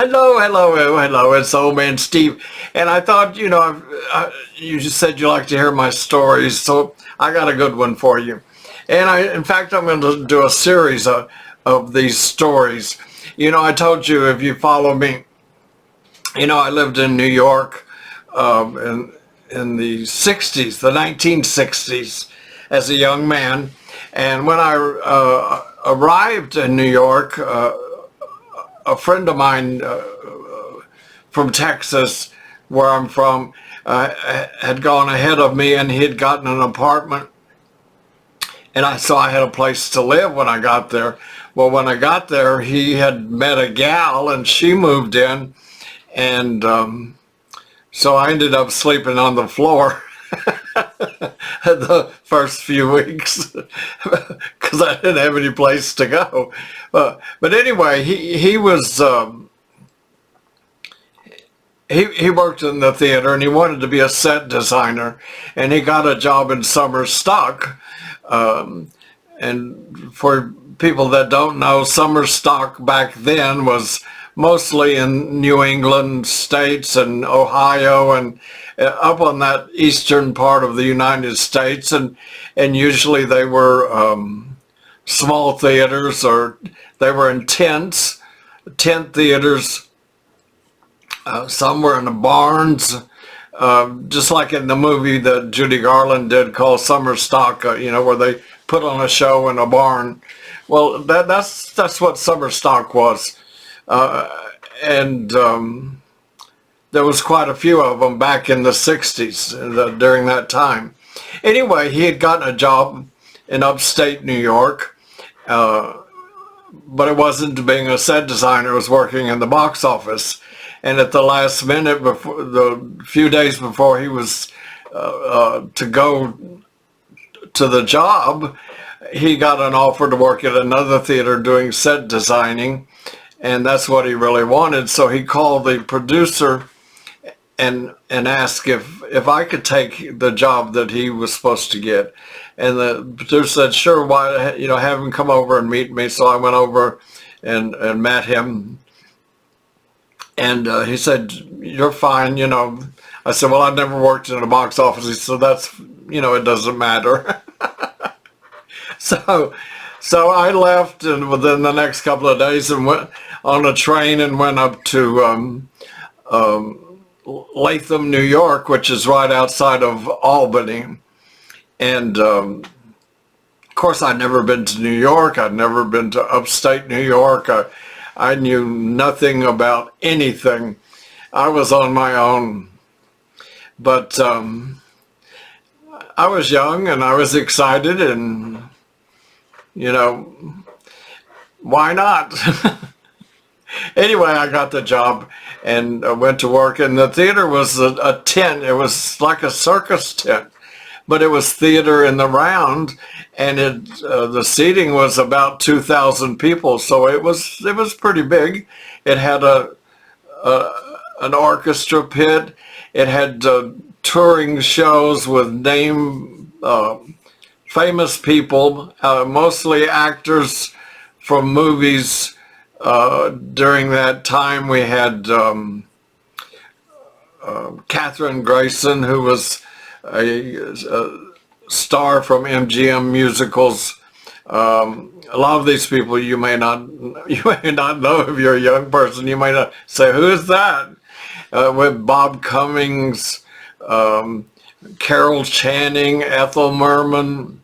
Hello. It's Old Man Steve. And I thought, you just said you like to hear my stories, so I got a good one for you. In fact, I'm going to do a series of these stories. I told you if you follow me, I lived in New York in the 60s, the 1960s, as a young man. And when I arrived in New York, a friend of mine from Texas, where I'm from, had gone ahead of me, and he had gotten an apartment, and so I had a place to live when I got there. Well, when I got there, he had met a gal, and she moved in, and so I ended up sleeping on the floor the first few weeks because I didn't have any place to go. But anyway, he was. He worked in the theater, and he wanted to be a set designer, and he got a job in summer stock. And for people that don't know, summer stock back then was mostly in New England states and Ohio and up on that eastern part of the United States, and usually they were small theaters, or they were in tent theaters. Some were in the barns, just like in the movie that Judy Garland did called Summer Stock, where they put on a show in a barn. Well, that's what summer stock was. And there was quite a few of them back in the 60s during that time. Anyway, he had gotten a job in upstate New York, but it wasn't being a set designer. It was working in the box office. And at the last minute, before the few days before he was to go to the job, he got an offer to work at another theater doing set designing, and that's what he really wanted. So he called the producer and asked if I could take the job that he was supposed to get. And the producer said, "Sure, why, have him come over and meet me." So I went over and met him. And he said, "You're fine." I said, "Well, I've never worked in a box office." He said, "That's, it doesn't matter." So I left, and within the next couple of days, and went on a train and went up to Latham, New York, which is right outside of Albany. And of course, I'd never been to New York. I'd never been to upstate New York. I knew nothing about anything. I was on my own. But I was young, and I was excited, and, why not? Anyway, I got the job and went to work, and the theater was a tent. It was like a circus tent, but it was theater in the round, and the seating was about 2,000 people, so it was pretty big. It had an orchestra pit. It had touring shows with famous people, mostly actors from movies. During that time, we had Katherine Grayson, who was a star from MGM musicals. A lot of these people you may not know if you're a young person. You may not say, "Who is that?" With Bob Cummings, Carol Channing, Ethel Merman,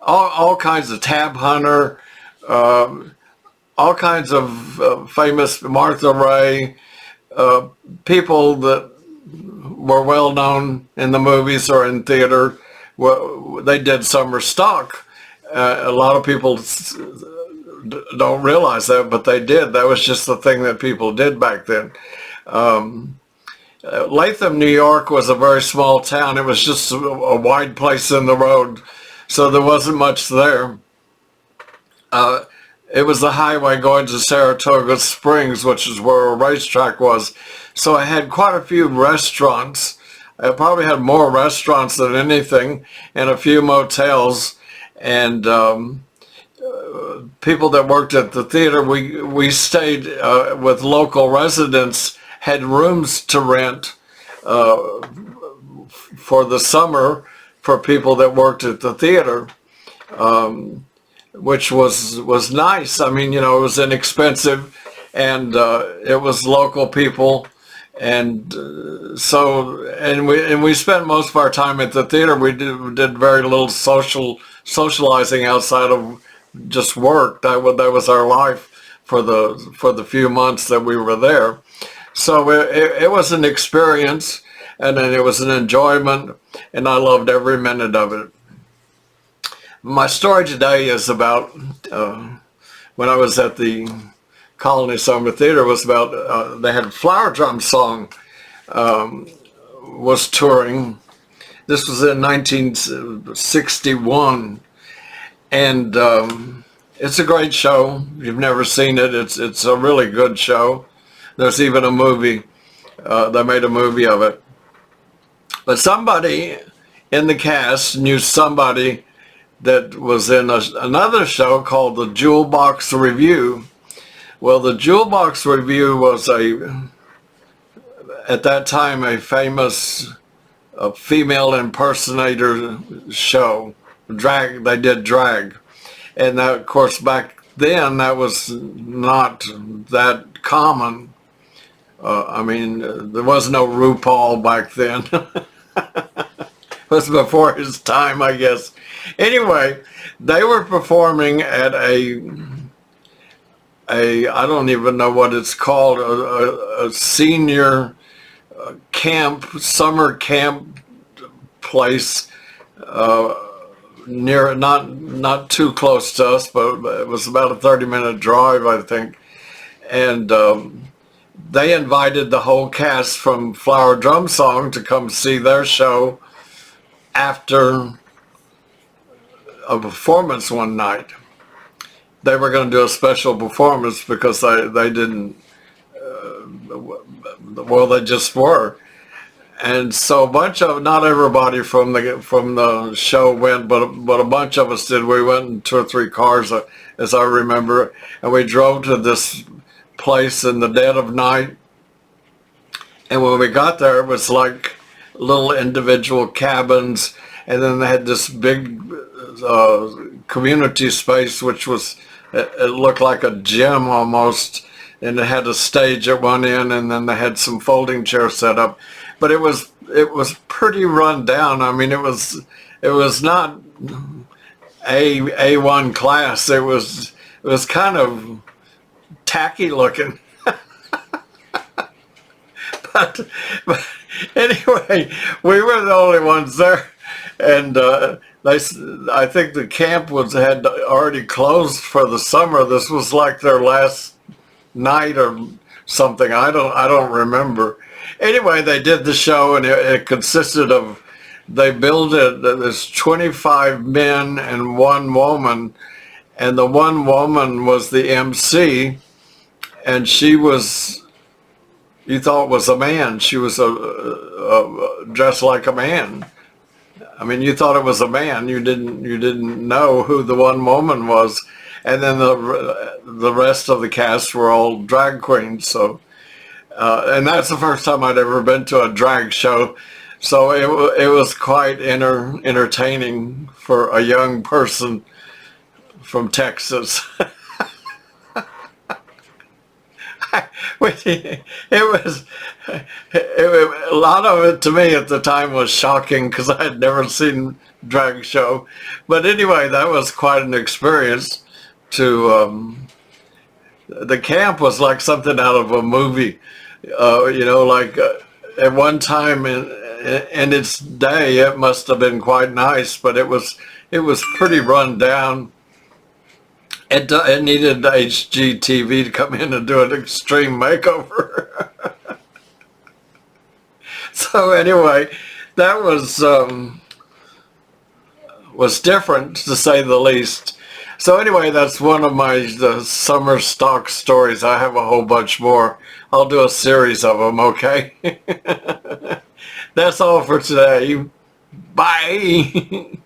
all kinds of Tab Hunter, all kinds of famous Martha Ray, people that were well known in the movies or in theater. Well, they did summer stock. A lot of people don't realize that, but they did. That was just the thing that people did back then. Latham, New York was a very small town. It was just a wide place in the road, so there wasn't much there. It was the highway going to Saratoga Springs, which is where a racetrack was. So I had quite a few restaurants. I probably had more restaurants than anything, and a few motels. And people that worked at the theater, we stayed with local residents, had rooms to rent for the summer for people that worked at the theater, which was nice. I mean, you know, it was inexpensive, and it was local people, and we spent most of our time at the theater. We did very little socializing outside of just work. That was our life for the few months that we were there. So it was an experience, and then it was an enjoyment, and I loved every minute of it. My story today is about when I was at the Colony Summer Theater. Was about they had Flower Drum Song was touring. This was in 1961, and it's a great show. If you've never seen it, it's a really good show. There's even a movie. They made a movie of it. But somebody in the cast knew somebody that was in another show called the Jewel Box Revue. Well, the Jewel Box Revue was at that time, a famous female impersonator show. Drag, they did drag. And that, of course, back then, that was not that common. I mean, there was no RuPaul back then. It was before his time, I guess. Anyway, they were performing at a I don't even know what it's called, a senior camp, summer camp place near, not too close to us, but it was about a 30-minute drive, I think. And they invited the whole cast from Flower Drum Song to come see their show after a performance one night. They were going to do a special performance because they didn't, well, they just were. And so a bunch of, not everybody from the show went, but a bunch of us did. We went in 2 or 3 cars, as I remember, and we drove to this place in the dead of night. And when we got there, it was like little individual cabins, and then they had this big community space, which was, it looked like a gym almost, and it had a stage at one end, and then they had some folding chairs set up. But it was pretty run down. I mean, it was not A1 class. It was kind of tacky looking. but anyway, we were the only ones there, and I think the camp had already closed for the summer. This was like their last night or something. I don't remember. Anyway, they did the show, and it consisted of, they billed it, there's 25 men and 1 woman, and the 1 woman was the MC, and she was, you thought was a man. She was dressed like a man. I mean, you thought it was a man. You didn't know who the 1 woman was, and then the rest of the cast were all drag queens. So. And that's the first time I'd ever been to a drag show, so it was quite entertaining for a young person from Texas. A lot of it to me at the time was shocking because I had never seen a drag show. But anyway, that was quite an experience. The camp was like something out of a movie. You know, like at one time in its day, it must have been quite nice, but it was pretty run down. It needed HGTV to come in and do an extreme makeover. So anyway, that was different, to say the least. So anyway, that's one of the summer stock stories. I have a whole bunch more. I'll do a series of them, okay? That's all for today. Bye.